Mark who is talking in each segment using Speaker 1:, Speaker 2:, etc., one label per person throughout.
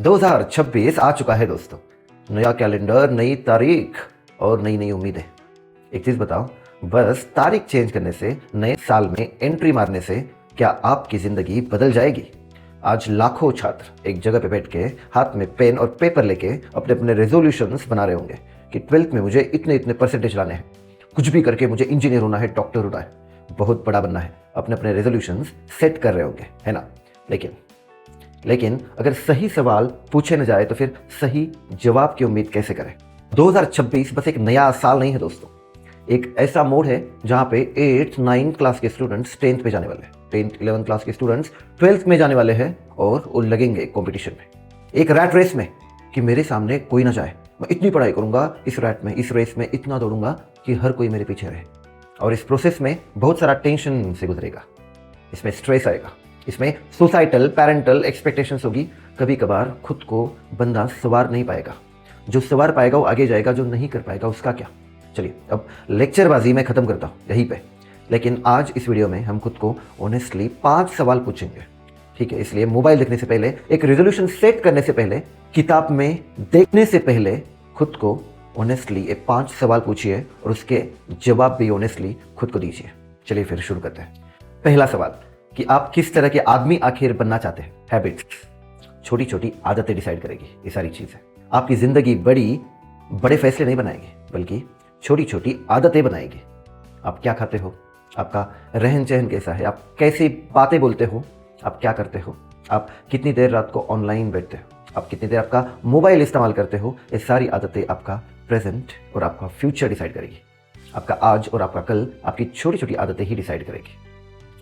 Speaker 1: 2026 आ चुका है दोस्तों। नया कैलेंडर, नई तारीख और नई नई उम्मीदें। एक चीज बताओ, बस तारीख चेंज करने से, नए साल में एंट्री मारने से क्या आपकी जिंदगी बदल जाएगी? आज लाखों छात्र एक जगह पे बैठ के हाथ में पेन और पेपर लेके अपने अपने रेजोल्यूशंस बना रहे होंगे कि 12th में मुझे इतने इतने परसेंटेज लाने हैं, कुछ भी करके मुझे इंजीनियर होना है, डॉक्टर होना है, बहुत बड़ा बनना है। अपने अपने रेजोल्यूशंस सेट कर रहे होंगे, है ना? लेकिन अगर सही सवाल पूछे न जाए तो फिर सही जवाब की उम्मीद कैसे करें? 2026 बस एक नया साल नहीं है दोस्तों, एक ऐसा मोड़ है जहां पे 8th 9th क्लास के स्टूडेंट्स 10th पे जाने वाले हैं, 10th 11th क्लास के स्टूडेंट्स 12th में जाने वाले हैं और वो लगेंगे कंपटीशन में, एक रैट रेस में कि मेरे सामने कोई ना जाए। मैं इतनी पढ़ाई करूंगा, इस रैट में, इस रेस में इतना दौड़ूंगा कि हर कोई मेरे पीछे रहे। और इस प्रोसेस में बहुत सारा टेंशन से गुजरेगा, इसमें स्ट्रेस आएगा, इसमें सोसाइटल पेरेंटल एक्सपेक्टेशंस होगी। कभी कभार खुद को बंदा सवार नहीं पाएगा, जो सवार पाएगा वो आगे जाएगा, जो नहीं कर पाएगा उसका क्या। चलिए अब लेक्चरबाजी में खत्म करता हूँ यहीं पे। लेकिन आज इस वीडियो में हम खुद को ऑनेस्टली 5 सवाल पूछेंगे, ठीक है? इसलिए मोबाइल देखने से पहले, एक रेजोल्यूशन सेट करने से पहले, किताब में देखने से पहले खुद को ऑनेस्टली ये 5 सवाल पूछिए और उसके जवाब भी ऑनेस्टली खुद को दीजिए। चलिए फिर शुरू करते हैं। पहला सवाल कि आप किस तरह के आदमी आखिर बनना चाहते हैं। हैबिट्स, छोटी छोटी आदतें डिसाइड करेगी ये सारी चीजें। आपकी जिंदगी बड़े फैसले नहीं बनाएगी, बल्कि छोटी छोटी आदतें बनाएगी। आप क्या खाते हो, आपका रहन सहन कैसा है, आप कैसी बातें बोलते हो, आप क्या करते हो, आप कितनी देर रात को ऑनलाइन बैठते हो, आप कितनी देर आपका मोबाइल इस्तेमाल करते हो, ये सारी आदतें आपका प्रेजेंट और आपका फ्यूचर डिसाइड करेगी। आपका आज और आपका कल आपकी छोटी छोटी आदतें ही डिसाइड करेगी।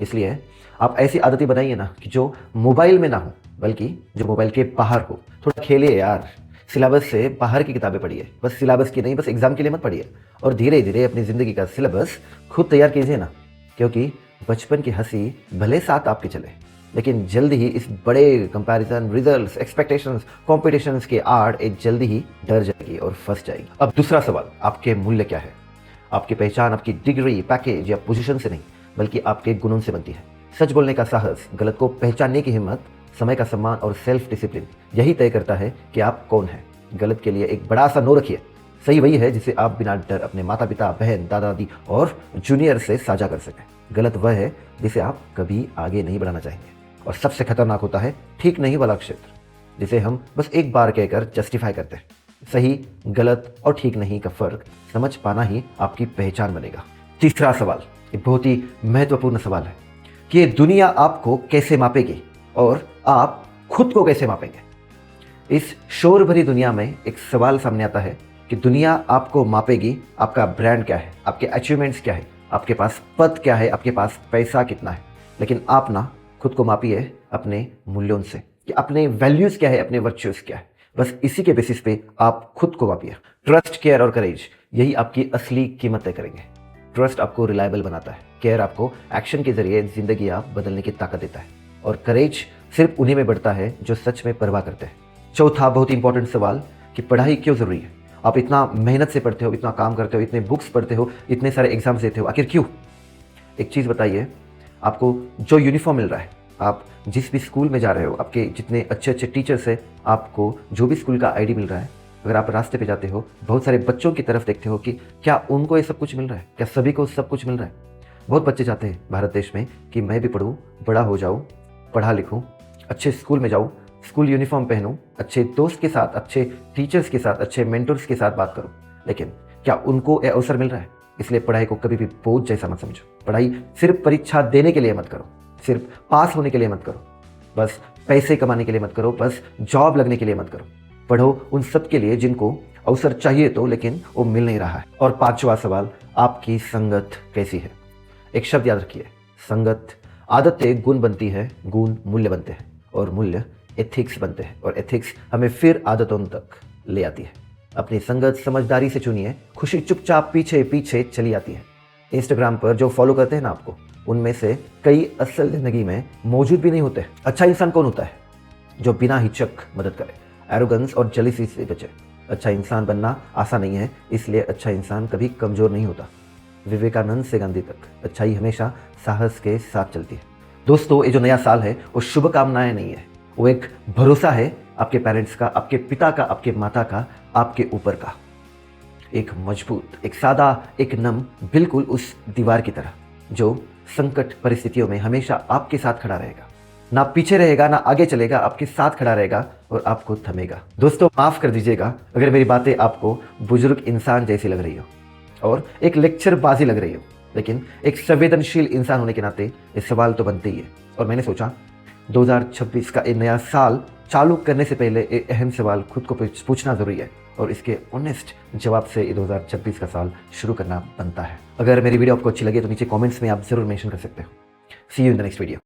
Speaker 1: इसलिए आप ऐसी आदतें बनाइए ना कि जो मोबाइल में ना हो, बल्कि जो मोबाइल के बाहर हो। थोड़ा खेलिए यार, सिलेबस से बाहर की किताबें पढ़िए, बस सिलेबस की नहीं, बस एग्जाम के लिए मत पढ़िए। और धीरे धीरे अपनी ज़िंदगी का सिलेबस खुद तैयार कीजिए ना, क्योंकि बचपन की हंसी भले साथ आपके चले, लेकिन जल्दी ही इस बड़े कंपैरिजन, रिजल्ट्स, एक्सपेक्टेशंस, कॉम्पिटिशन्स के आड़ एक जल्दी ही डर जाएगी और फंस जाएगी। अब दूसरा सवाल, आपके मूल्य क्या है? आपकी पहचान आपकी डिग्री, पैकेज या पोजीशन से नहीं, बल्कि आपके गुणों से बनती है। सच बोलने का साहस, गलत को पहचानने की हिम्मत, समय का सम्मान और सेल्फ डिसिप्लिन, यही तय करता है कि आप कौन हैं। गलत के लिए एक बड़ा सा नो रखिए। सही वही है जिसे आप बिना डर अपने माता पिता, बहन, दादा दादी और जूनियर से साझा कर सकें। गलत वह है जिसे आप कभी आगे नहीं बढ़ाना चाहेंगे। और सबसे खतरनाक होता है ठीक नहीं वाला क्षेत्र, जिसे हम बस एक बार कहकर जस्टिफाई करते हैं। सही, गलत और ठीक नहीं का फर्क समझ पाना ही आपकी पहचान बनेगा। तीसरा सवाल, ये बहुत ही महत्वपूर्ण सवाल है कि ये दुनिया आपको कैसे मापेगी और आप खुद को कैसे मापेंगे। इस शोर भरी दुनिया में एक सवाल सामने आता है कि दुनिया आपको मापेगी, आपका ब्रांड क्या है, आपके अचीवमेंट्स क्या है, आपके पास पद क्या है, आपके पास पैसा कितना है। लेकिन आप ना खुद को मापिए अपने मूल्यों से, कि अपने वैल्यूज क्या है, अपने वर्च्यूज क्या है। बस इसी के बेसिस पे आप खुद को मापिए। ट्रस्ट, केयर और करेज, यही आपकी असली कीमत तय करेंगे। ट्रस्ट आपको रिलायबल बनाता है, केयर आपको एक्शन के जरिए जिंदगी आप बदलने की ताकत देता है, और करेज सिर्फ उन्हीं में बढ़ता है जो सच में परवाह करते हैं। चौथा बहुत इंपॉर्टेंट सवाल कि पढ़ाई क्यों जरूरी है? आप इतना मेहनत से पढ़ते हो, इतना काम करते हो, इतने बुक्स पढ़ते हो, इतने सारे एग्जाम्स देते हो, आखिर क्यों? एक चीज बताइए, आपको जो यूनिफॉर्म मिल रहा है, आप जिस भी स्कूल में जा रहे हो, आपके जितने अच्छे अच्छे टीचर्स है, आपको जो भी स्कूल का आईडी मिल रहा है, अगर आप रास्ते पे जाते हो, बहुत सारे बच्चों की तरफ देखते हो कि क्या उनको ये सब कुछ मिल रहा है, क्या सभी को सब कुछ मिल रहा है? बहुत बच्चे चाहते हैं भारत देश में कि मैं भी पढ़ूँ, बड़ा हो जाऊँ, पढ़ा लिखूँ, अच्छे स्कूल में जाऊँ, स्कूल यूनिफॉर्म पहनूँ, अच्छे दोस्त के साथ, अच्छे टीचर्स के साथ, अच्छे मेंटर्स के साथ बात करूँ। लेकिन क्या उनको ये अवसर मिल रहा है? इसलिए पढ़ाई को कभी भी बोझ जैसा मत समझो। पढ़ाई सिर्फ परीक्षा देने के लिए मत करो, सिर्फ पास होने के लिए मत करो, बस पैसे कमाने के लिए मत करो, बस जॉब लगने के लिए मत करो। पढ़ो उन सब के लिए जिनको अवसर चाहिए तो, लेकिन वो मिल नहीं रहा है। और 5वां सवाल, आपकी संगत कैसी है? एक शब्द याद रखिए, संगत। आदतें गुण बनती है, गुण मूल्य बनते हैं, और मूल्य एथिक्स बनते हैं, और एथिक्स हमें फिर आदतों तक ले आती है। अपनी संगत समझदारी से चुनिए, खुशी चुपचाप पीछे पीछे चली आती है। इंस्टाग्राम पर जो फॉलो करते हैं ना आपको, उनमें से कई असल जिंदगी में मौजूद भी नहीं होते। अच्छा इंसान कौन होता है? जो बिना हिचक मदद करे, एरोगेंस और जेलसी से बचे। अच्छा इंसान बनना आसान नहीं है, इसलिए अच्छा इंसान कभी कमजोर नहीं होता। विवेकानंद से गांधी तक अच्छाई हमेशा साहस के साथ चलती है। दोस्तों, ये जो नया साल है वो शुभकामनाएं नहीं है, वो एक भरोसा है आपके पेरेंट्स का, आपके पिता का, आपके माता का, आपके ऊपर का। एक मजबूत, एक सादा, एक नम, बिल्कुल उस दीवार की तरह जो संकट परिस्थितियों में हमेशा आपके साथ खड़ा रहेगा। ना पीछे रहेगा, ना आगे चलेगा, आपके साथ खड़ा रहेगा और आपको थमेगा। दोस्तों, माफ कर दीजिएगा अगर मेरी बातें आपको बुजुर्ग इंसान जैसी लग रही हो और एक लेक्चरबाजी लग रही हो, लेकिन एक संवेदनशील इंसान होने के नाते ये सवाल तो बनते ही है। और मैंने सोचा 2026 का एक नया साल चालू करने से पहले एक अहम सवाल खुद को पूछना जरूरी है और इसके ऑनेस्ट जवाब से ये 2026 का साल शुरू करना बनता है। अगर मेरी वीडियो आपको अच्छी लगे तो नीचे कमेंट्स में आप जरूर मेंशन कर सकते हो। See you in the next video.